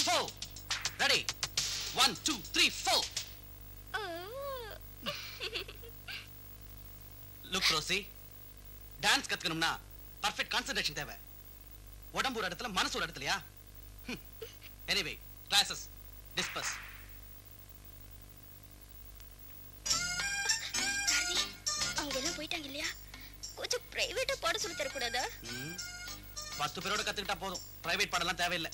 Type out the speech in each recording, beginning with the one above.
4. Ready? 1, 2, 3, 4. Look, Rosie. Dance கத்துக்கணும்னா perfect concentration தேவை. உடம்பு ஒரு இடத்துல மனசு ஒரு இடத்துலயா? Anyway, classes disperse. சாரி, அவங்க எல்லாம் போயிட்டாங்க இல்லையா? கொஞ்சம் பிரைவேட்டா பாட சொல்லி தர கூடாதா? 10 பேரோட கத்துக்கிட்டா போதும். பிரைவேட் பாடலாம் தேவையில்லை.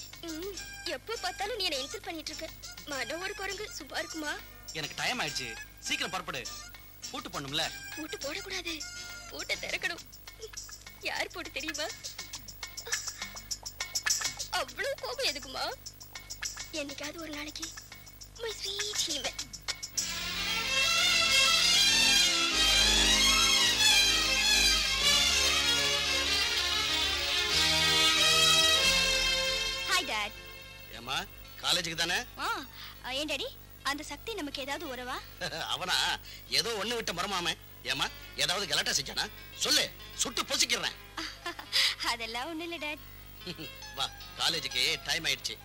எப்ப பார்த்தாலும் நீ என்ன இன்சல்ட் பண்ணிட்டு இருக்க. மன ஒரு குரங்கு சும்மா இருக்குமா? எனக்கு டைம் ஆயிடுச்சு. சீக்கிரம் புறப்படு. பூட்டு பண்ணும்ல. பூட்டு போட கூடாது. பூட்டை திறக்கணும். யார் போட்டு தெரியுமா? அவ்வளவு கோபம் எதுக்குமா? என்னைக்காவது ஒரு நாளைக்கு my sweet human. Hi dad. ஏமா காலேஜுக்கு தானே? ஏன் டாடி, அந்த சக்தி நமக்கு ஏதாவது உறவா? அவனா ஏதோ ஒண்ணு விட்ட மரமாமே. ஏமா ஏதாவது கலாட்டா செஞ்சானா? சொல்லு, சுட்டு பொசிக்கிறேன். அதெல்லாம் ஒண்ணு இல்ல டாட். வா, காலேஜுக்கு டைம் ஆயிடுச்சு.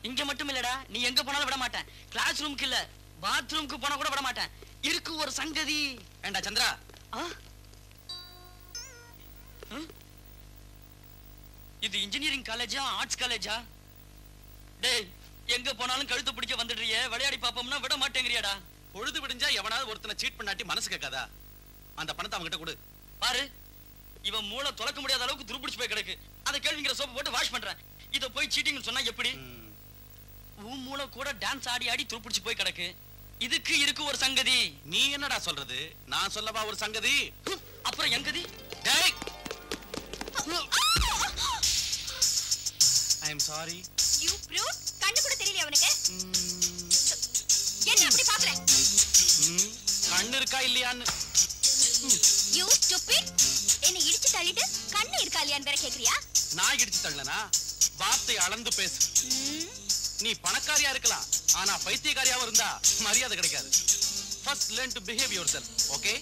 இங்க மட்டும் இல்லடா, நீ எங்க போனாலும் விட மாட்டேன். கிளாஸ் ரூமுக்கு இல்ல, பாத்ரூமுக்கு போனா கூட விட மாட்டேன். இருக்கு ஒரு சங்கதி. ஏண்டா சந்திரா, இது இன்ஜினியரிங் காலேஜா ஆர்ட்ஸ் காலேஜா? டேய், எங்க போனாலும் கழுத்து பிடிக்க வந்துடுறியே, விளையாடி பாப்போம்னா விட மாட்டேங்கறியாடா. பொழுது விடிஞ்சா எவனாவது ஒருத்தனை சீட் பண்ணாட்டி மனசு கேட்காதா? அந்த பணத்தை அவன்கிட்ட கொடு. பாரு, இவன் மூளை துலக்க முடியாத அளவுக்கு துருப்பிடிச்சு போய் கிடக்கு. அதை கேள்விங்கிற சோப்பு போட்டு வாஷ் பண்றேன். இத போய் சீட்டிங் சொன்னா எப்படி? உன் மூளை கூட டான்ஸ் ஆடி ஆடி துருப்பிடிச்சு போய் கிடக்கு. இதுக்கு இருக்கு ஒரு சங்கதி. நீ என்னடா சொல்றது? நான் சொல்லவா ஒரு சங்கதி? அப்புறம் எங்கதி? டேய், I am sorry. You brute, கண்ணு கூட தெரியல அவனுக்கு. என்ன அப்படி பாக்குற? கண்ணு இருக்கா இல்லையான்னு. You stupid. என்ன இடிச்சு தள்ளிட்டு கண்ணு இருக்கா இல்லையான்னு வேற கேக்குறியா? நான் இடிச்சு தள்ளனா? வார்த்தை அளந்து பேசு. நீ பணக்காரியா இருக்கலாம், ஆனா பைத்தியக்காரியாவும் இருந்தா மரியாதை கிடைக்காது. First learn to behave yourself, okay?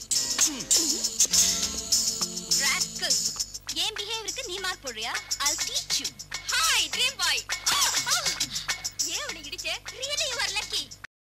Rascal. ஏன் பிஹேவியருக்கு நீ மார்க் போடுறியா? I'll teach you. Hi, dream boy. ஏன் உன்னை இடிச்சே? Really you are lucky.